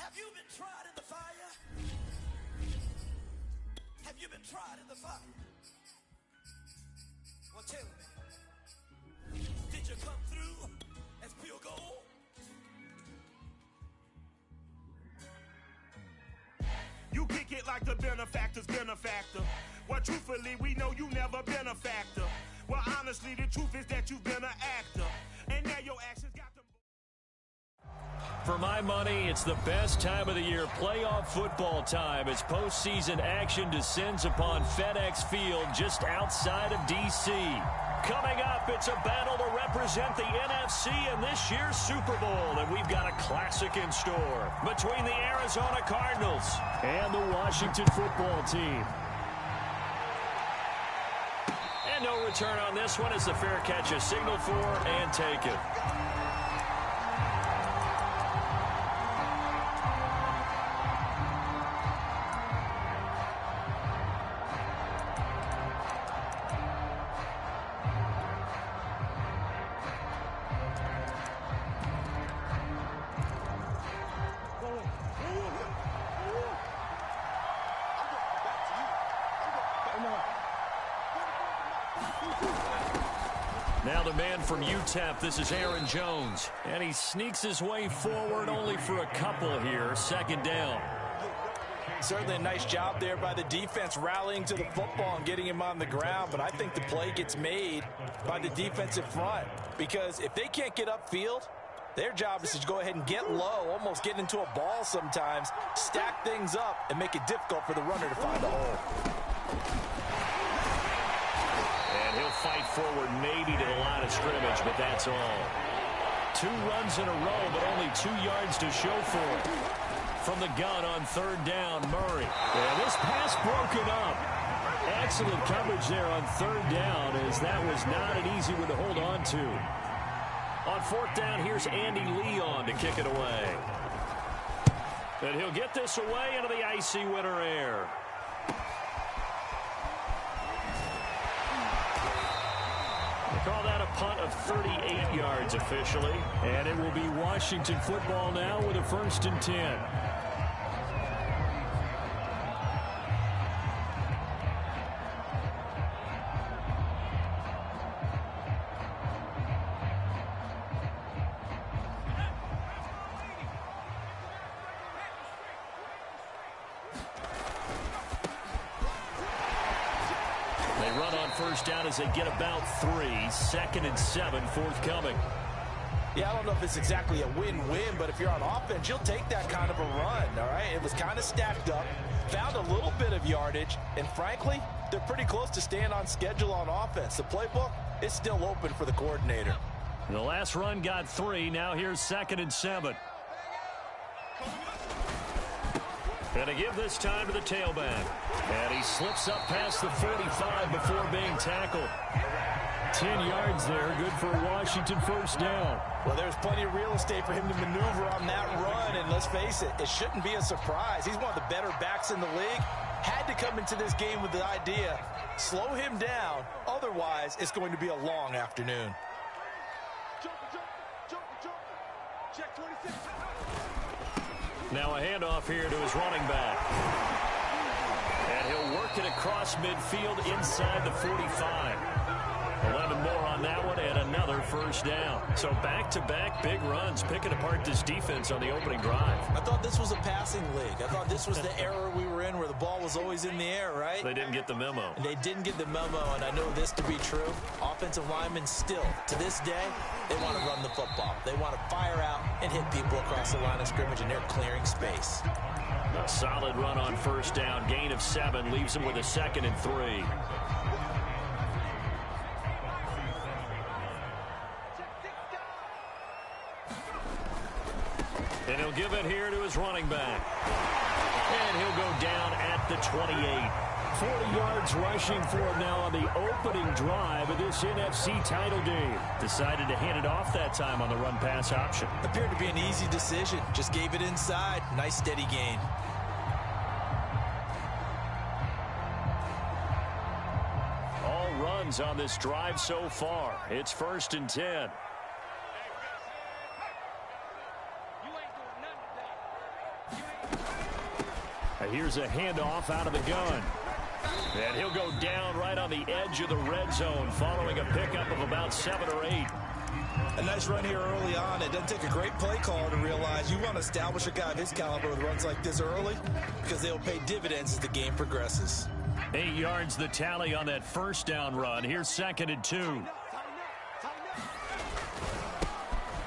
Have you been tried in the fire? Have you been tried in the fire? Well, tell me, did you come through as pure gold? You kick it like the benefactor's benefactor. Well, truthfully, we know you never been a factor. Well, honestly, the truth is that you've been an actor. And now your actions got them. For my money, it's the best time of the year, playoff football time, as postseason action descends upon FedEx Field just outside of D.C. Coming up, it's a battle to represent the NFC in this year's Super Bowl, and we've got a classic in store between the Arizona Cardinals and the Washington football team. And no return on this one as the fair catch is signaled for and taken. Now the man from UTEP, this is Aaron Jones. And he sneaks his way forward only for a couple here. Second down. Certainly a nice job there by the defense rallying to the football and getting him on the ground. But I think the play gets made by the defensive front. Because if they can't get upfield, their job is to go ahead and get low, almost get into a ball sometimes, stack things up, and make it difficult for the runner to find a hole. And he'll fight forward maybe to the line of scrimmage, but that's all. 2 runs in a row, but only 2 yards to show for it. From the gun on third down, Murray. And this pass broken up. Excellent coverage there on third down, as that was not an easy one to hold on to. On fourth down, here's Andy Leon to kick it away. And he'll get this away into the icy winter air. Call that a punt of 38 yards officially. And it will be Washington football now with a 1st and 10. They run on first down as they get about 3. 2nd and 7 forthcoming. Yeah, I don't know if it's exactly a win-win, but if you're on offense, you'll take that kind of a run, all right? It was kind of stacked up, found a little bit of yardage, and frankly, they're pretty close to staying on schedule on offense. The playbook is still open for the coordinator. The last run got 3. Now here's 2nd and 7. And to give this time to the tailback. And he slips up past the 45 before being tackled. 10 yards there, good for Washington 1st down. Well, there's plenty of real estate for him to maneuver on that run, and let's face it, it shouldn't be a surprise. He's one of the better backs in the league. Had to come into this game with the idea, slow him down, otherwise it's going to be a long afternoon. Check 26. Now a handoff here to his running back. And he'll work it across midfield inside the 45. 11 more on that one and another 1st down. So back-to-back big runs, picking apart this defense on the opening drive. I thought this was a passing league. I thought this was the era we were in where the ball was always in the air, right? They didn't get the memo. And they didn't get the memo, and I know this to be true. Offensive linemen still, to this day, they want to run the football. They want to fire out and hit people across the line of scrimmage, and they're clearing space. A solid run on 1st down. Gain of 7 leaves him with a 2nd and 3. And he'll give it here to his running back. And he'll go down at the 28. 40 yards rushing for him now on the opening drive of this NFC title game. Decided to hand it off that time on the run-pass option. Appeared to be an easy decision. Just gave it inside. Nice steady gain. All runs on this drive so far. It's 1st and 10. You ain't doing nothing today. Here's a handoff out of the gun. And he'll go down right on the edge of the red zone following a pickup of about 7 or 8. A nice run here early on. It doesn't take a great play call to realize you want to establish a guy of his caliber with runs like this early because they'll pay dividends as the game progresses. 8 yards the tally on that first down run. Here's 2nd and 2.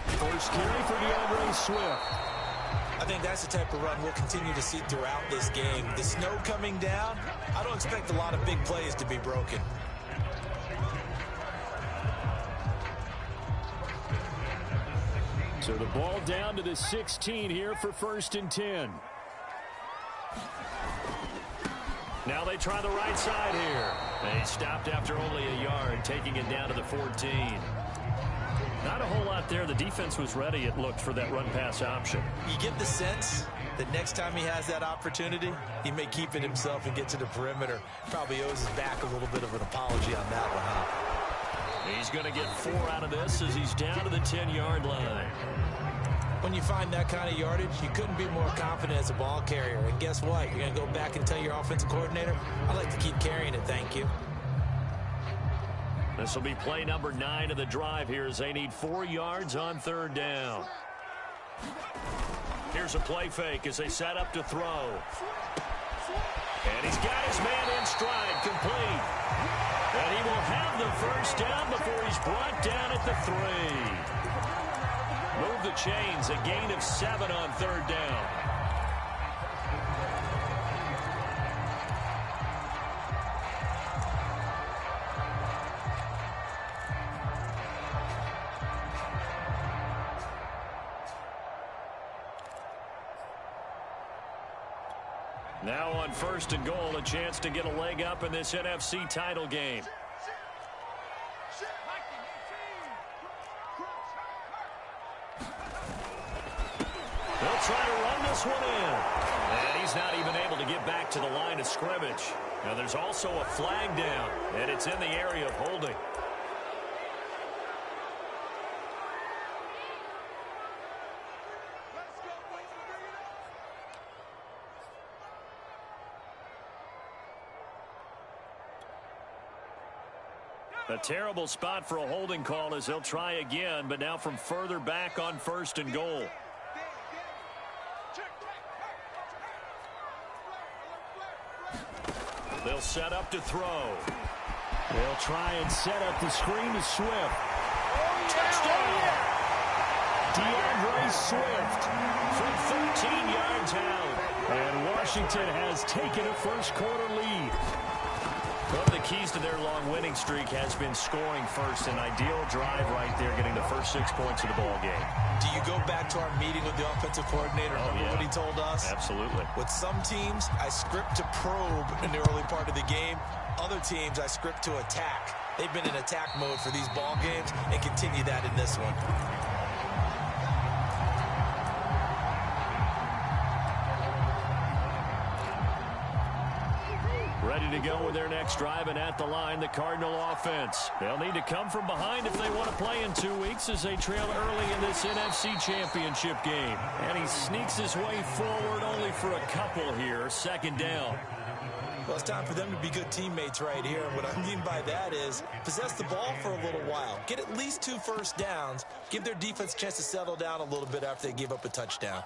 First carry for DeAndre Swift. I think that's the type of run we'll continue to see throughout this game. The snow coming down, I don't expect a lot of big plays to be broken. So the ball down to the 16 here for 1st and 10. Now they try the right side here. They stopped after only a yard, taking it down to the 14. Not a whole lot there. The defense was ready, it looked, for that run-pass option. You get the sense that next time he has that opportunity, he may keep it himself and get to the perimeter. Probably owes his back a little bit of an apology on that one, huh? He's going to get 4 out of this as he's down to the 10-yard line. When you find that kind of yardage, you couldn't be more confident as a ball carrier. And guess what? You're going to go back and tell your offensive coordinator, I'd like to keep carrying it, thank you. This will be play number 9 of the drive here as they need 4 yards on 3rd down. Here's a play fake as they set up to throw. And he's got his man in stride, complete. And he will have the first down before he's brought down at the 3. Move the chains, a gain of 7 on 3rd down. Now on 1st and goal, a chance to get a leg up in this NFC title game. They'll try to run this one in. And he's not even able to get back to the line of scrimmage. Now there's also a flag down, and it's in the area of holding. A terrible spot for a holding call as they'll try again, but now from further back on 1st and goal. They'll set up to throw. They'll try and set up the screen to Swift. Touchdown! DeAndre Swift from 13 yards out. And Washington has taken a first-quarter lead. One of the keys to their long winning streak has been scoring first. An ideal drive right there, getting the first 6 points of the ball game. Do you go back to our meeting with the offensive coordinator? Remember what he told us? Absolutely. With some teams, I script to probe in the early part of the game. Other teams, I script to attack. They've been in attack mode for these ball games and continue that in this one. Ready to go with their next drive, and at the line, the Cardinal offense. They'll need to come from behind if they want to play in 2 weeks as they trail early in this NFC Championship game. And he sneaks his way forward only for a couple here. 2nd down. Well, it's time for them to be good teammates right here. What I mean by that is possess the ball for a little while. Get at least 2 first downs. Give their defense a chance to settle down a little bit after they give up a touchdown.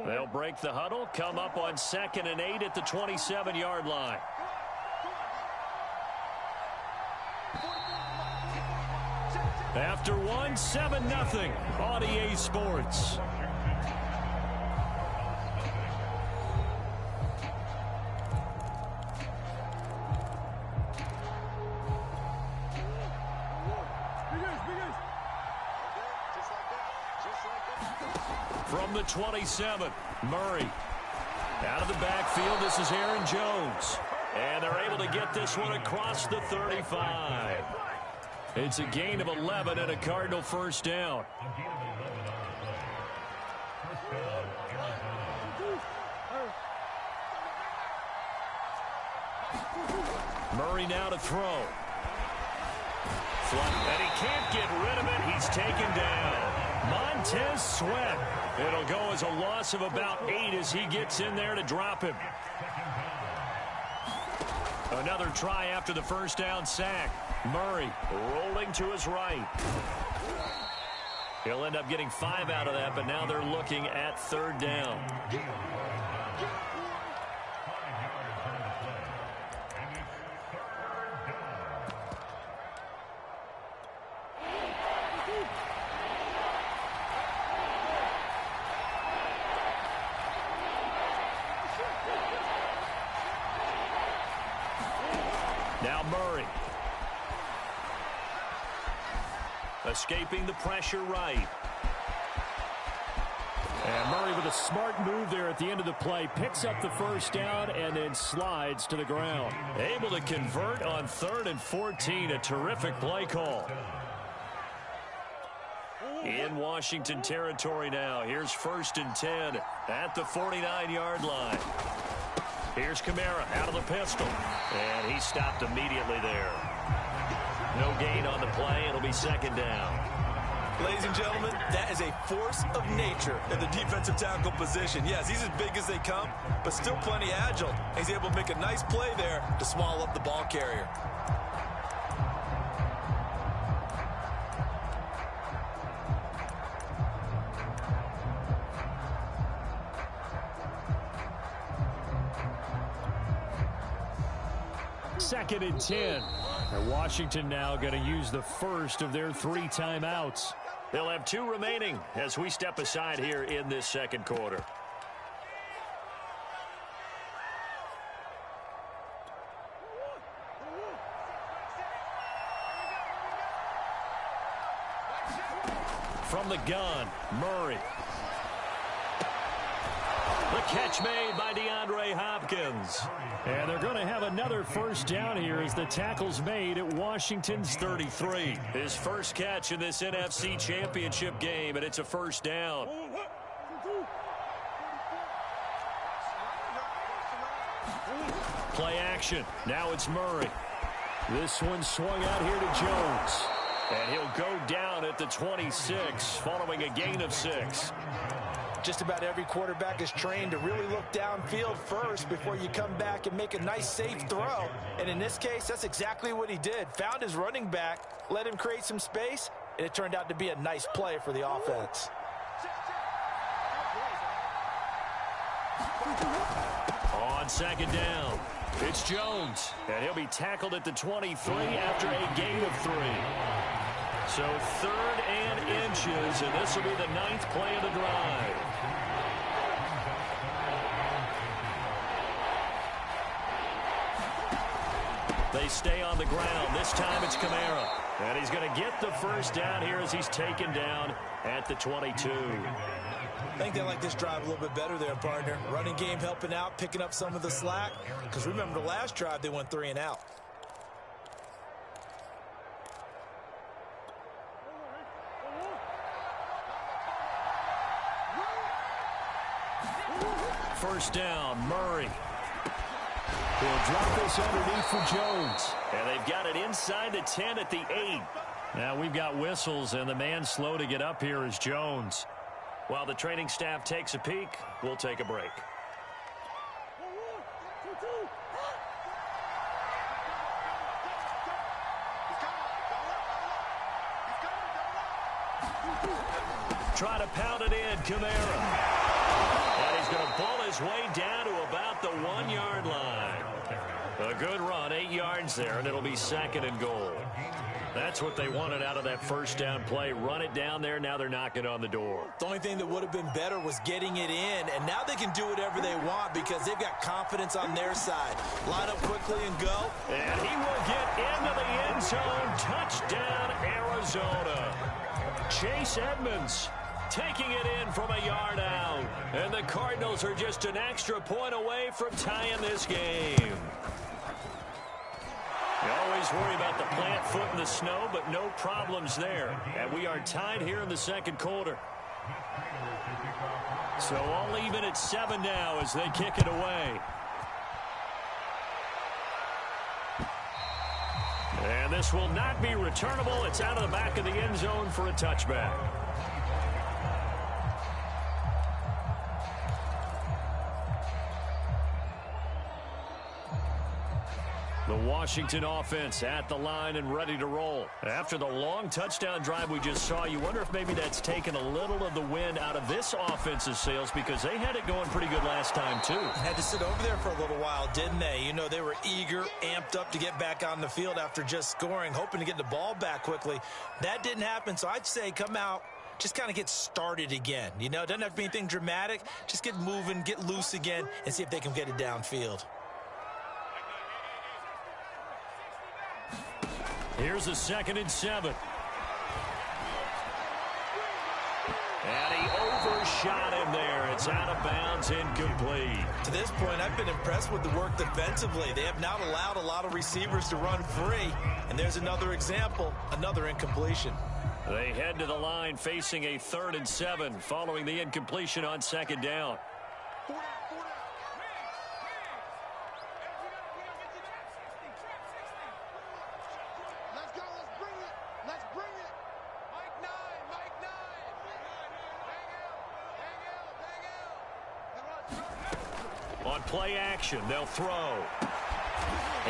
They'll break the huddle, come up on 2nd and 8 at the 27-yard line. After 1, 7-0 on EA Sports. From the 27, Murray. Out of the backfield, this is Aaron Jones. And they're able to get this one across the 35. It's a gain of 11 and a Cardinal first down. Murray now to throw. And he can't get rid of it. He's taken down. Montez Sweat. It'll go as a loss of about 8 as he gets in there to drop him. Another try after the first down sack. Murray rolling to his right. He'll end up getting 5 out of that, but now they're looking at third down. Now Murray. Escaping the pressure right. And Murray with a smart move there at the end of the play. Picks up the first down and then slides to the ground. Able to convert on 3rd and 14. A terrific play call. In Washington territory now. Here's 1st and 10 at the 49-yard line. Here's Kamara out of the pistol. And he stopped immediately there. No gain on the play. It'll be 2nd down. Ladies and gentlemen, that is a force of nature in the defensive tackle position. Yes, he's as big as they come, but still plenty agile. He's able to make a nice play there to swallow up the ball carrier. Second and 10. And Washington now going to use the first of their 3 timeouts. They'll have 2 remaining as we step aside here in this second quarter. From the gun, Murray. The catch made by DeAndre Hopkins. And they're going to have another first down here as the tackle's made at Washington's 33. His first catch in this NFC Championship game, and it's a first down. Play action. Now it's Murray. This one swung out here to Jones. And he'll go down at the 26 following a gain of 6. Just about every quarterback is trained to really look downfield first before you come back and make a nice, safe throw. And in this case, that's exactly what he did. Found his running back, let him create some space, and it turned out to be a nice play for the offense. On 2nd down, it's Jones. And he'll be tackled at the 23 after a gain of 3. So 3rd and inches, and this will be the 9th play of the drive. They stay on the ground. This time it's Kamara. And he's going to get the first down here as he's taken down at the 22. I think they like this drive a little bit better there, partner. Running game helping out, picking up some of the slack. Because remember, the last drive they went 3 and out. First down, Murray. He'll drop this underneath for Jones. And they've got it inside the 10 at the 8. Now we've got whistles, and the man slow to get up here is Jones. While the training staff takes a peek, we'll take a break. Try to pound it in, Kamara. And he's going to pull his way down to about the 1-yard line. A good run, 8 yards there, and it'll be 2nd and goal. That's what they wanted out of that first down play. Run it down there. Now they're knocking on the door. The only thing that would have been better was getting it in, and now they can do whatever they want because they've got confidence on their side. Line up quickly and go. And he will get into the end zone. Touchdown, Arizona. Chase Edmonds taking it in from a yard out. And the Cardinals are just an extra point away from tying this game. You always worry about the plant foot in the snow, but no problems there. And we are tied here in the second quarter. So all even at 7 now as they kick it away. And this will not be returnable. It's out of the back of the end zone for a touchback. The Washington offense at the line and ready to roll. After the long touchdown drive we just saw, you wonder if maybe that's taken a little of the wind out of this offense's sails because they had it going pretty good last time too. Had to sit over there for a little while, didn't they? You know, they were eager, amped up to get back on the field after just scoring, hoping to get the ball back quickly. That didn't happen, so I'd say come out, just kind of get started again. You know, it doesn't have to be anything dramatic. Just get moving, get loose again, and see if they can get it downfield. Here's a 2nd and 7. And he overshot him there. It's out of bounds, incomplete. To this point, I've been impressed with the work defensively. They have not allowed a lot of receivers to run free. And there's another example, another incompletion. They head to the line facing a 3rd and 7 following the incompletion on 2nd down. On play action, they'll throw.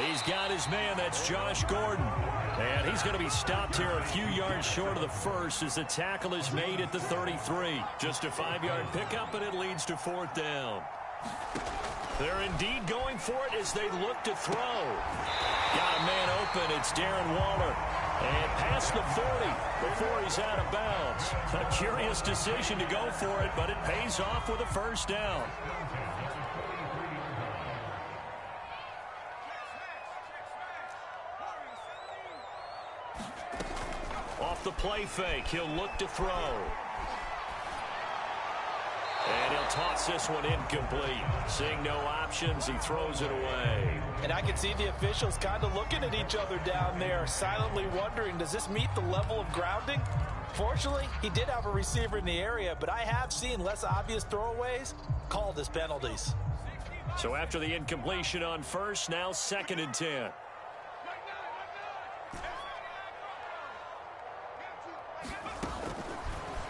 He's got his man. That's Josh Gordon. And he's going to be stopped here a few yards short of the first as the tackle is made at the 33. Just a 5-yard pickup, and it leads to 4th down. They're indeed going for it as they look to throw. Got a man open. It's Darren Waller. And past the 40 before he's out of bounds. A curious decision to go for it, but it pays off with a 1st down. Off the play fake, he'll look to throw. And he'll toss this one incomplete. Seeing no options, he throws it away. And I can see the officials kind of looking at each other down there, silently wondering, does this meet the level of grounding? Fortunately, he did have a receiver in the area, but I have seen less obvious throwaways called as penalties. So after the incompletion on 1st, now 2nd and 10.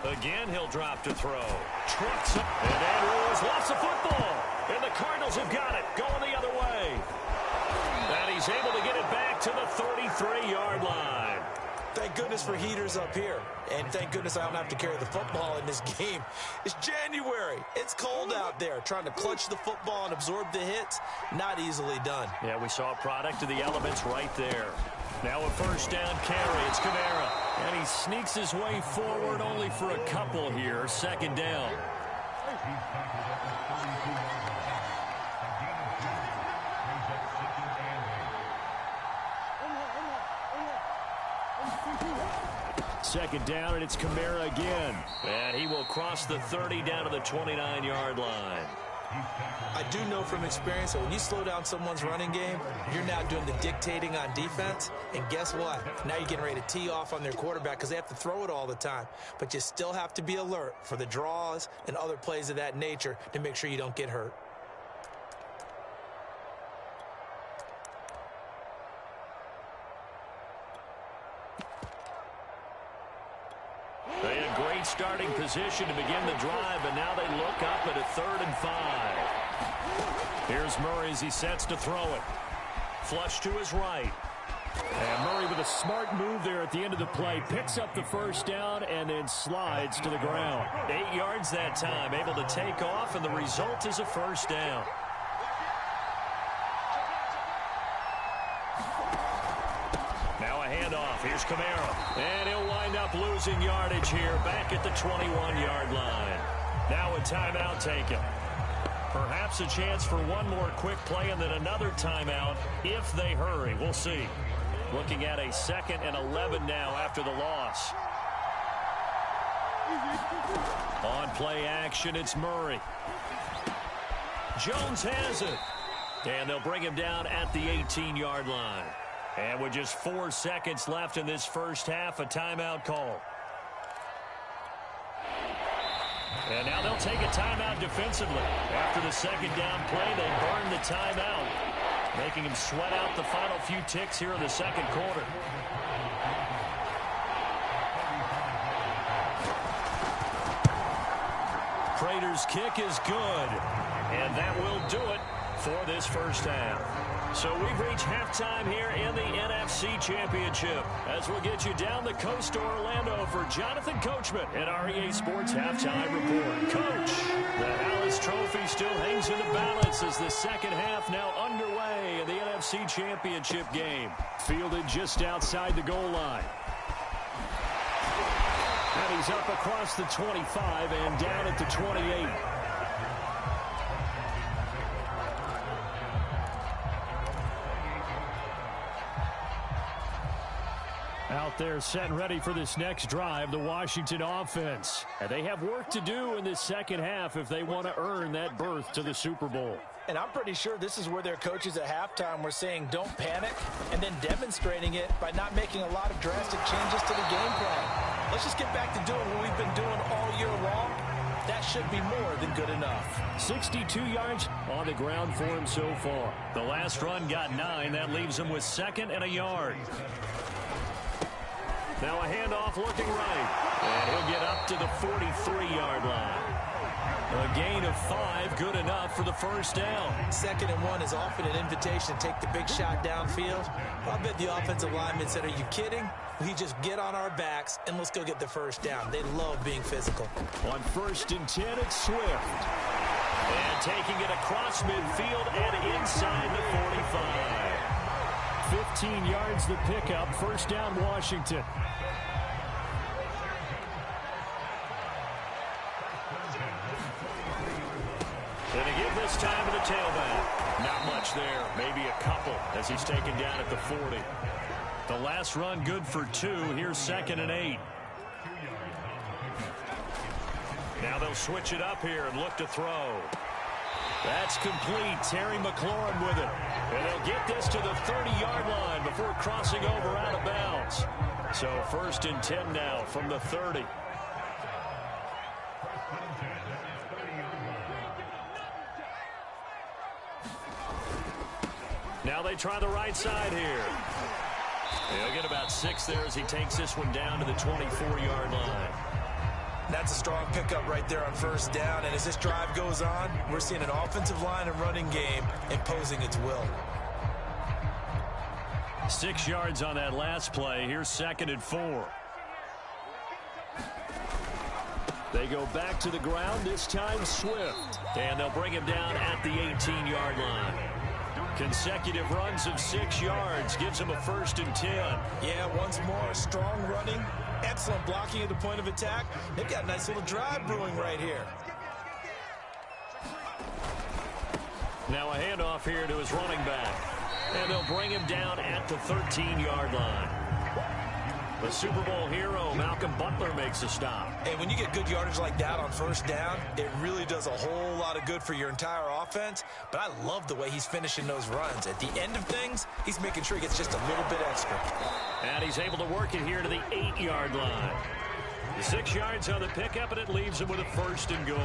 Again, he'll drop to throw. Trucks up. And Andrews lost the football. And the Cardinals have got it. Going the other way. And he's able to get it back to the 33-yard line. Thank goodness for heaters up here. And thank goodness I don't have to carry the football in this game. It's January. It's cold out there. Trying to clutch the football and absorb the hits, not easily done. Yeah, we saw a product of the elements right there. Now a 1st down carry. It's Kamara. And he sneaks his way forward only for a couple here. 2nd down. Second down, and it's Kamara again. And he will cross the 30 down to the 29-yard line. I do know from experience that when you slow down someone's running game, you're now doing the dictating on defense. And guess what? Now you're getting ready to tee off on their quarterback because they have to throw it all the time. But you still have to be alert for the draws and other plays of that nature to make sure you don't get hurt. They had great starting position to begin the drive, and now they look up at a 3rd and 5. Here's Murray as he sets to throw it. Flush to his right. And Murray with a smart move there at the end of the play. Picks up the 1st down and then slides to the ground. 8 yards that time, able to take off, and the result is a 1st down. Now a handoff. Here's Kamara. And he'll wind up losing yardage here back at the 21-yard line. Now a timeout taken. Perhaps a chance for one more quick play and then another timeout if they hurry. We'll see. Looking at a 2nd and 11 now after the loss. On play action, it's Murray. Jones has it. And they'll bring him down at the 18-yard line. And with just 4 seconds left in this first half, a timeout call. And now they'll take a timeout defensively. After the 2nd down play, they burn the timeout, making him sweat out the final few ticks here in the 2nd quarter. Prater's kick is good, and that will do it for this first half. So we've reached halftime here in the NFC Championship. As we'll get you down the coast to Orlando for Jonathan Coachman at REA Sports Halftime Report. Coach, the Hallis Trophy still hangs in the balance as the second half now underway in the NFC Championship game. Fielded just outside the goal line. And he's up across the 25 and down at the 28. Out there set and ready for this next drive, the Washington offense. And they have work to do in this second half if they want to earn that berth to the Super Bowl. And I'm pretty sure this is where their coaches at halftime were saying don't panic, and then demonstrating it by not making a lot of drastic changes to the game plan. Let's just get back to doing what we've been doing all year long. That should be more than good enough. 62 yards on the ground for him so far. The last run got 9. That leaves him with 2nd and a yard. Now a handoff looking right. And he'll get up to the 43-yard line. A gain of 5, good enough for the first down. 2nd and 1 is often an invitation to take the big shot downfield. I bet the offensive lineman said, are you kidding? We just get on our backs and let's go get the first down. They love being physical. On 1st and 10, it's Swift. And taking it across midfield and inside the 45. 15 yards the pickup. First down, Washington. Going to give this time to the tailback. Not much there. Maybe a couple as he's taken down at the 40. The last run good for 2. Here's 2nd and 8. Now they'll switch it up here and look to throw. That's complete. Terry McLaurin with it. And they'll get this to the 30-yard line before crossing over out of bounds. So 1st and 10 now from the 30. Now they try the right side here. He'll get about 6 there as he takes this one down to the 24-yard line. That's a strong pickup right there on 1st down. And as this drive goes on, we're seeing an offensive line and running game imposing its will. 6 yards on that last play. Here's 2nd and 4. They go back to the ground, this time Swift. And they'll bring him down at the 18-yard line. Consecutive runs of 6 yards gives him a 1st and 10. Yeah, once more, strong running, excellent blocking at the point of attack. They've got a nice little drive brewing right here. Now a handoff here to his running back. And they'll bring him down at the 13-yard line. The Super Bowl hero, Malcolm Butler, makes a stop. Hey, when you get good yardage like that on 1st down, it really does a whole lot of good for your entire offense. But I love the way he's finishing those runs. At the end of things, he's making sure he gets just a little bit extra. And he's able to work it here to the 8-yard line. 6 yards on the pickup, and it leaves him with a 1st and goal.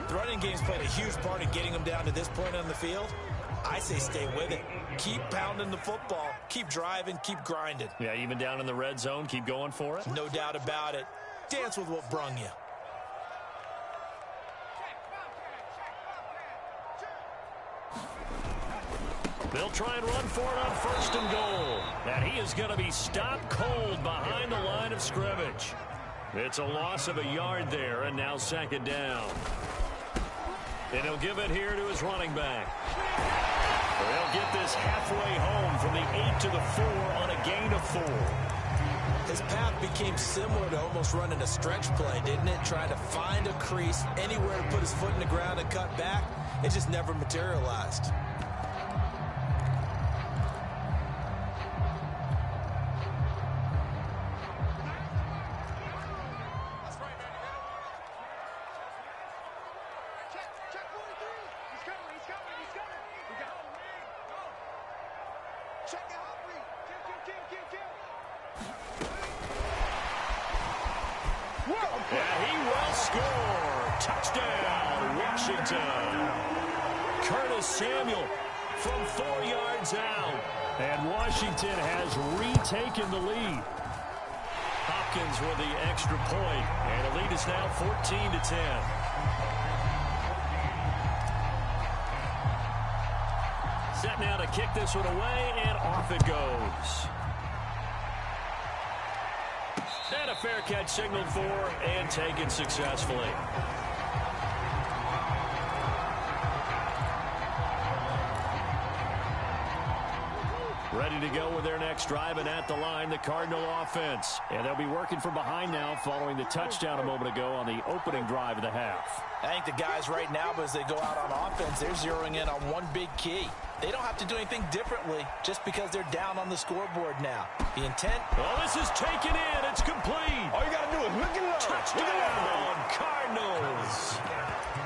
The running game's played a huge part in getting him down to this point on the field. I say stay with it. Keep pounding the football. Keep driving. Keep grinding. Yeah, even down in the red zone, keep going for it. No doubt about it. Dance with what brung you. They'll try and run for it on 1st and goal. And he is going to be stopped cold behind the line of scrimmage. It's a loss of a yard there, and now 2nd down. And he'll give it here to his running back. They'll get this halfway home from the 8 to the 4 on a gain of 4. His path became similar to almost running a stretch play, didn't it? Trying to find a crease, anywhere to put his foot in the ground and cut back. It just never materialized. And he will score. Touchdown, Washington. Curtis Samuel from 4 yards out. And Washington has retaken the lead. Hopkins with the extra point. And the lead is now 14-10. set now to kick this one away, and off it goes. And a fair catch signaled for and taken successfully. Ready to go with their next drive, and at the line, the Cardinal offense. And they'll be working from behind now following the touchdown a moment ago on the opening drive of the half. I think the guys right now, as they go out on offense, they're zeroing in on one big key. They don't have to do anything differently just because they're down on the scoreboard now. The intent... Well, this is taken in. It's complete. All you got to do is look it up. Touchdown, Cardinals.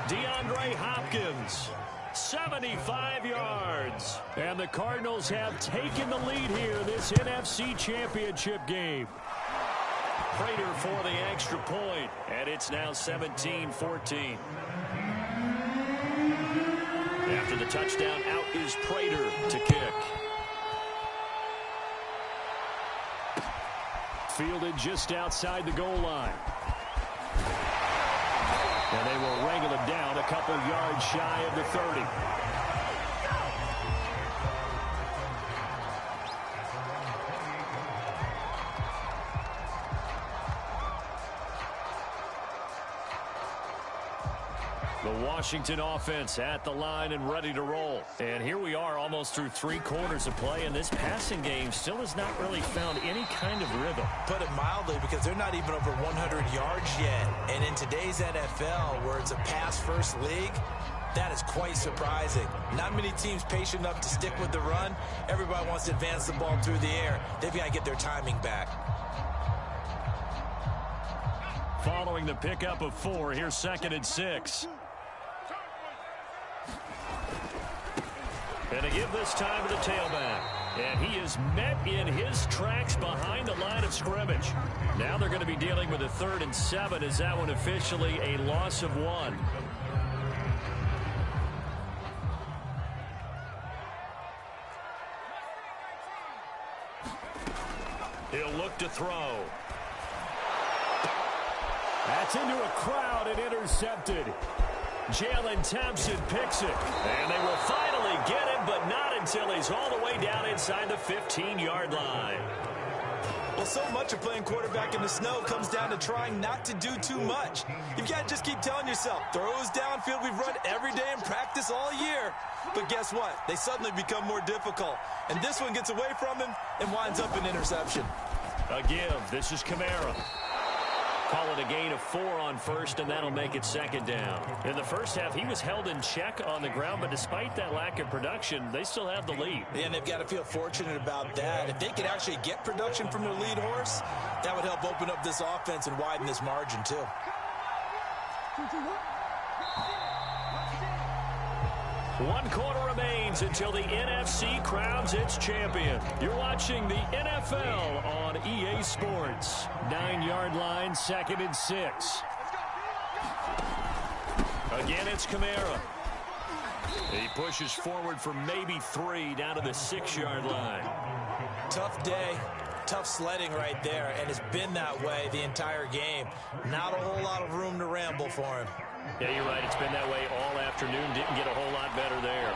DeAndre Hopkins, 75 yards. And the Cardinals have taken the lead here in this NFC Championship game. Prater for the extra point, and it's now 17-14. After the touchdown, out is Prater to kick. Fielded just outside the goal line. And they will wrangle him down a couple yards shy of the 30. The Washington offense at the line and ready to roll. And here we are almost through 3 quarters of play, and this passing game still has not really found any kind of rhythm. Put it mildly, because they're not even over 100 yards yet. And in today's NFL, where it's a pass-first league, that is quite surprising. Not many teams patient enough to stick with the run. Everybody wants to advance the ball through the air. They've got to get their timing back. Following the pickup of 4, here's 2nd and 6. And to give this time to the tailback. And he is met in his tracks behind the line of scrimmage. Now they're going to be dealing with a 3rd and 7. Is that one officially a loss of 1? He'll look to throw. That's into a crowd and intercepted. Jalen Thompson picks it. And they will finally get him, but not until he's all the way down inside the 15-yard line. Well, so much of playing quarterback in the snow comes down to trying not to do too much. You've got to just keep telling yourself, throws downfield we've run every day in practice all year. But guess what? They suddenly become more difficult. And this one gets away from him and winds up an interception. A give. This is Kamara. Call it a gain of 4 on 1st, and that'll make it 2nd down. In the first half, he was held in check on the ground, but despite that lack of production, they still have the lead. And they've got to feel fortunate about that. If they could actually get production from their lead horse, that would help open up this offense and widen this margin, too. One quarter remains until the NFC crowns its champion. You're watching the NFL on EA Sports. 9-yard line, 2nd and 6. Again, it's Kamara. He pushes forward for maybe 3 down to the 6-yard line. Tough day. Tough sledding right there, and it's been that way the entire game. Not a whole lot of room to ramble for him. Yeah, you're right. It's been that way all afternoon. Didn't get a whole lot better there.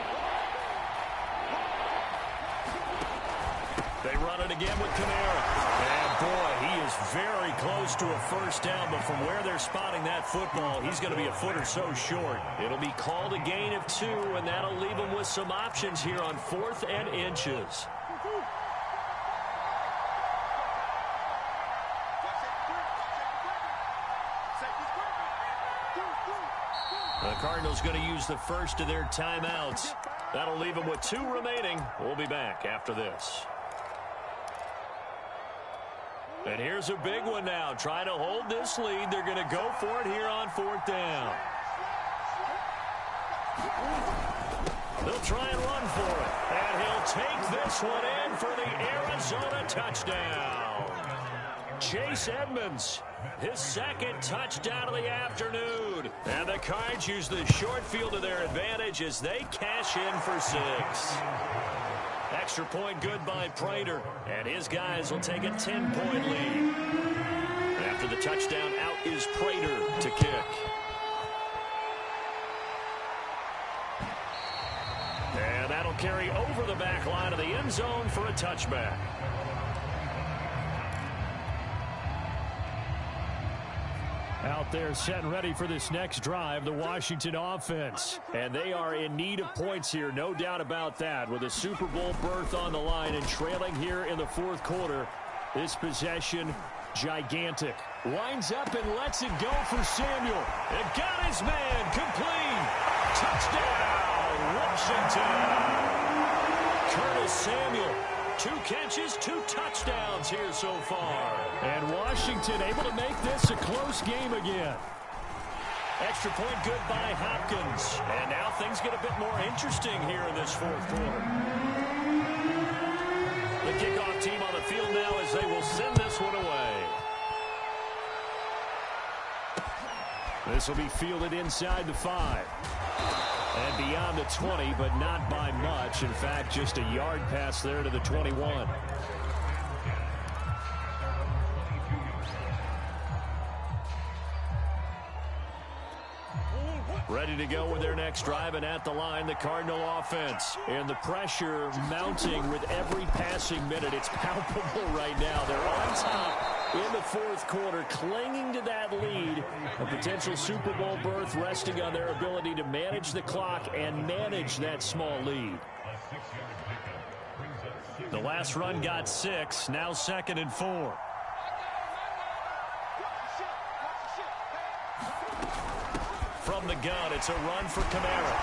They run it again with Kamara. And boy, he is very close to a 1st down, but from where they're spotting that football, he's going to be a foot or so short. It'll be called a gain of 2, and that'll leave him with some options here on 4th and inches. The Cardinals going to use the first of their timeouts. That'll leave them with 2 remaining. We'll be back after this. And here's a big one now. Trying to hold this lead. They're going to go for it here on 4th down. They'll try and run for it. And he'll take this one in for the Arizona touchdown. Chase Edmonds, his 2nd touchdown of the afternoon. And the Cards use the short field to their advantage as they cash in for 6. Extra point good by Prater. And his guys will take a 10-point lead. After the touchdown, out is Prater to kick. And That'll carry over the back line of the end zone for a touchback. Out there set and ready for this next drive, the Washington offense. And they are in need of points here, no doubt about that. With a Super Bowl berth on the line and trailing here in the fourth quarter, this possession gigantic. Winds up and lets it go for Samuel. It got his man complete. Touchdown, Washington. Curtis Samuel. 2 catches, 2 touchdowns here so far. And Washington able to make this a close game again. Extra point good by Hopkins. And now things get a bit more interesting here in this fourth quarter. The kickoff team on the field now as they will send this one away. This will be fielded inside the 5. And beyond the 20, but not by much. In fact, just a yard pass there to the 21. Ready to go with their next drive, and at the line, the Cardinal offense. And the pressure mounting with every passing minute. It's palpable right now. They're on top in the fourth quarter, clinging to that lead. A potential Super Bowl berth resting on their ability to manage the clock and manage that small lead. The last run got 6, now 2nd and 4. From the gun, it's a run for Kamara.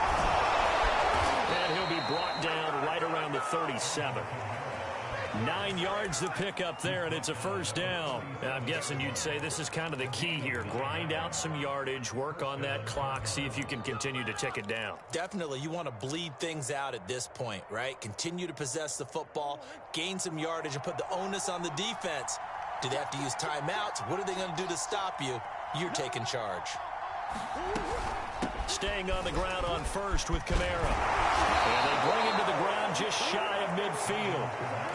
And he'll be brought down right around the 37. 9 yards to pick up there, and it's a first down. And I'm guessing you'd say this is kind of the key here. Grind out some yardage, work on that clock, see if you can continue to tick it down. Definitely, you want to bleed things out at this point, right? Continue to possess the football, gain some yardage, and put the onus on the defense. Do they have to use timeouts? What are they going to do to stop you? You're taking charge. Staying on the ground on first with Kamara. And they bring him to the ground just shy of midfield.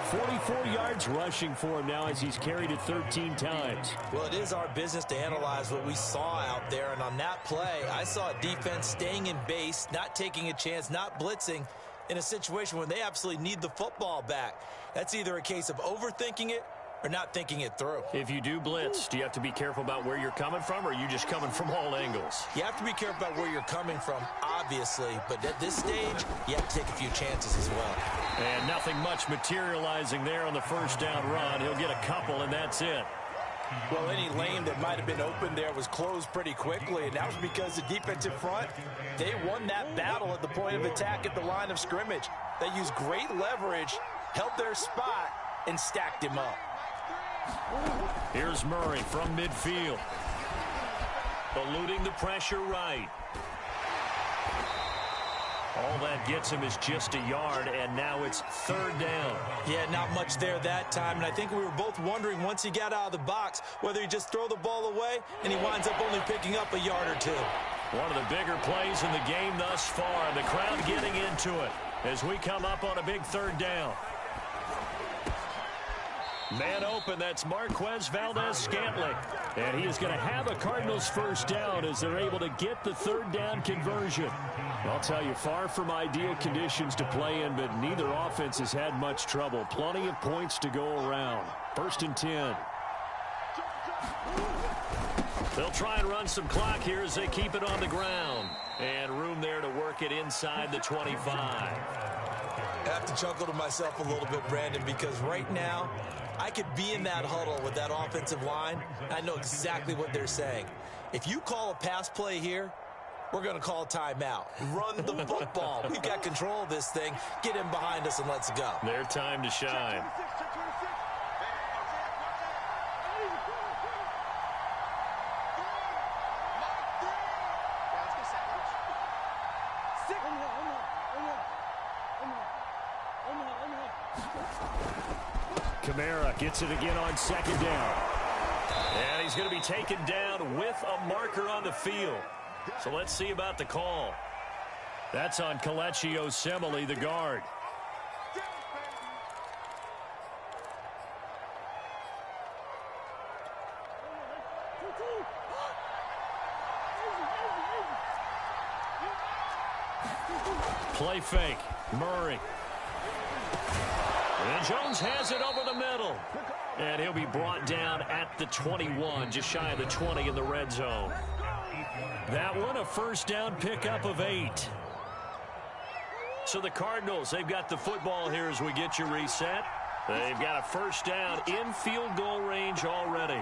44 yards rushing for him now as he's carried it 13 times. Well, it is our business to analyze what we saw out there. And on that play, I saw a defense staying in base, not taking a chance, not blitzing in a situation where they absolutely need the football back. That's either a case of overthinking it or not thinking it through. If you do blitz, do you have to be careful about where you're coming from, or are you just coming from all angles? You have to be careful about where you're coming from, obviously, but at this stage, you have to take a few chances as well. And nothing much materializing there on the first down run. He'll get a couple, and that's it. Well, any lane that might have been open there was closed pretty quickly, and that was because the defensive front, they won that battle at the point of attack at the line of scrimmage. They used great leverage, held their spot, and stacked him up. Here's Murray from midfield. Eluding the pressure right. All that gets him is just a yard, and now it's third down. Yeah, not much there that time, and I think we were both wondering once he got out of the box whether he just throw the ball away, and he winds up only picking up a yard or 2. One of the bigger plays in the game thus far. The crowd getting into it as we come up on a big third down. Man open, that's Marquez Valdez-Scantling. And he is going to have a Cardinals first down as they're able to get the third down conversion. I'll tell you, far from ideal conditions to play in, but neither offense has had much trouble. Plenty of points to go around. 1st and 10. They'll try and run some clock here as they keep it on the ground. And room there to work it inside the 25. I have to chuckle to myself a little bit, Brandon, because right now, I could be in that huddle with that offensive line. I know exactly what they're saying. If you call a pass play here, we're going to call a timeout. Run the football. We've got control of this thing. Get him behind us and let's go. Their time to shine. Kamara gets it again on 2nd down. And he's going to be taken down with a marker on the field. So let's see about the call. That's on Kelechi Osemele, the guard. Play fake. Murray. And Jones has it over the middle. And he'll be brought down at the 21, just shy of the 20 in the red zone. That one, a first down pickup of 8. So the Cardinals, they've got the football here as we get you reset. They've got a first down in field goal range already.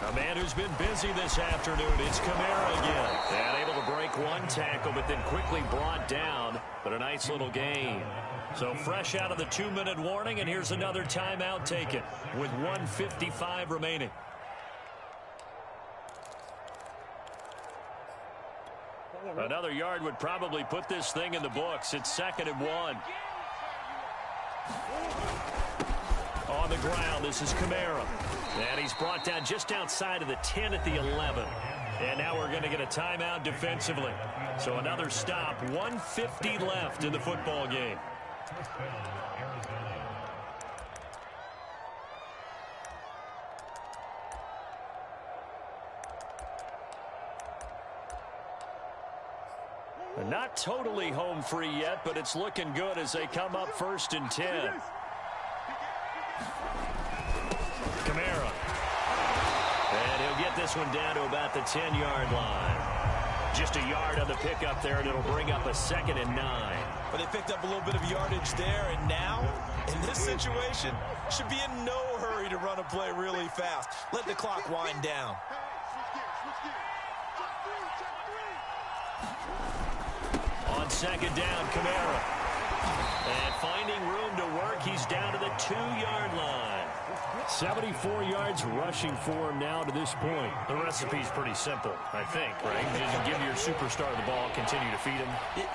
A man who's been busy this afternoon, it's Kamara again. And able to break one tackle, but then quickly brought down. But a nice little gain. So fresh out of the 2-minute warning, and here's another timeout taken with 1:55 remaining. Another yard would probably put this thing in the books. It's 2nd and 1. On the ground, this is Kamara. And he's brought down just outside of the 10 at the 11. And now we're going to get a timeout defensively. So another stop, 1:50 left in the football game. Not totally home free yet, but it's looking good as they come up 1st and 10. Kamara. And he'll get this one down to about the 10-yard line. Just a yard on the pickup there, and it'll bring up a 2nd and 9. But they picked up a little bit of yardage there, and now, in this situation, should be in no hurry to run a play really fast. Let the clock wind down. On 2nd down, Kamara. And finding room to work, he's down to the 2-yard line. 74 yards rushing for him now to this point. The recipe's pretty simple, I think, right? Just give your superstar the ball, continue to feed him.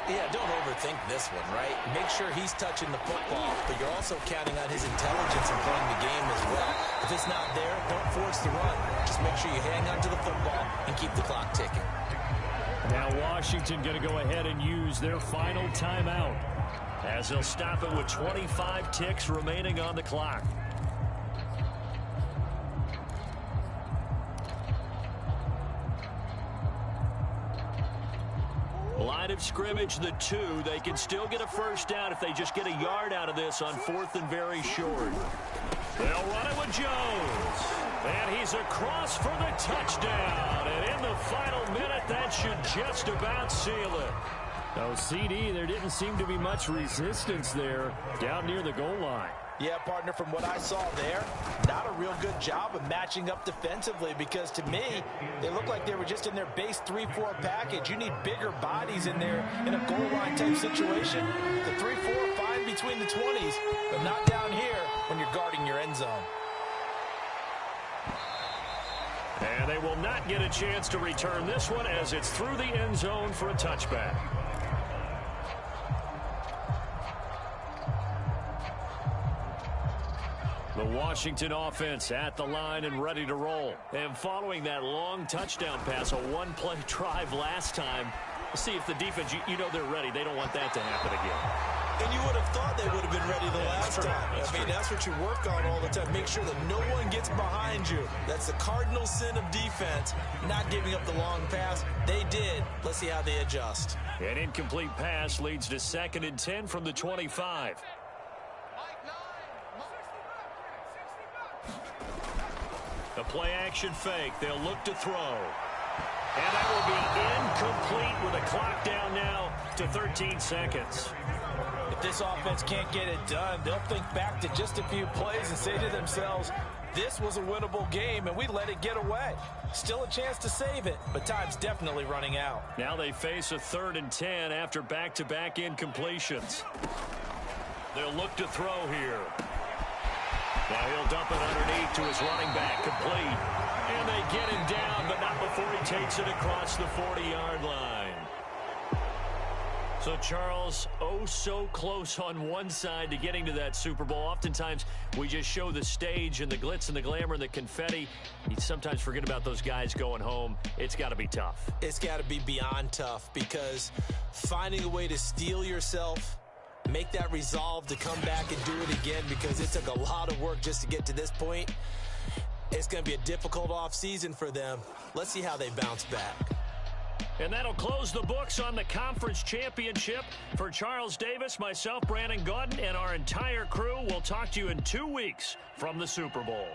Yeah, don't overthink this one, right? Make sure he's touching the football, but you're also counting on his intelligence in playing the game as well. If it's not there, don't force the run. Just make sure you hang on to the football and keep the clock ticking. Now Washington going to go ahead and use their final timeout as they'll stop it with 25 ticks remaining on the clock. Line of scrimmage, the 2. They can still get a first down if they just get a yard out of this on 4th and very short. They'll run it with Jones. And he's across for the touchdown. And in the final minute, that should just about seal it. Oh, CD, there didn't seem to be much resistance there down near the goal line. Yeah, partner, from what I saw there, not a real good job of matching up defensively because to me, they looked like they were just in their base 3-4 package. You need bigger bodies in there in a goal line type situation. The 3-4 fine between the 20s, but not down here when you're guarding your end zone. And they will not get a chance to return this one as it's through the end zone for a touchback. The Washington offense at the line and ready to roll. And following that long touchdown pass, a one-play drive last time, we'll see if the defense, you know they're ready. They don't want that to happen again. And you would have thought they would have been ready the last time. I mean, that's what you work on all the time. Make sure that no one gets behind you. That's the cardinal sin of defense, not giving up the long pass. They did. Let's see how they adjust. An incomplete pass leads to 2nd and 10 from the 25. A play-action fake. They'll look to throw. And that will be incomplete with a clock down now to 13 seconds. If this offense can't get it done, they'll think back to just a few plays and say to themselves, this was a winnable game, and we let it get away. Still a chance to save it, but time's definitely running out. Now they face a 3rd and 10 after back-to-back incompletions. They'll look to throw here. Now he'll dump it underneath to his running back, complete. And they get him down, but not before he takes it across the 40-yard line. So, Charles, oh so close on one side to getting to that Super Bowl. Oftentimes, we just show the stage and the glitz and the glamour and the confetti. You sometimes forget about those guys going home. It's got to be tough. It's got to be beyond tough because finding a way to steel yourself, make that resolve to come back and do it again because it took a lot of work just to get to this point. It's going to be a difficult offseason for them. Let's see how they bounce back. And that'll close the books on the conference championship. For Charles Davis, myself, Brandon Gaudin, and our entire crew, we'll talk to you in 2 weeks from the Super Bowl.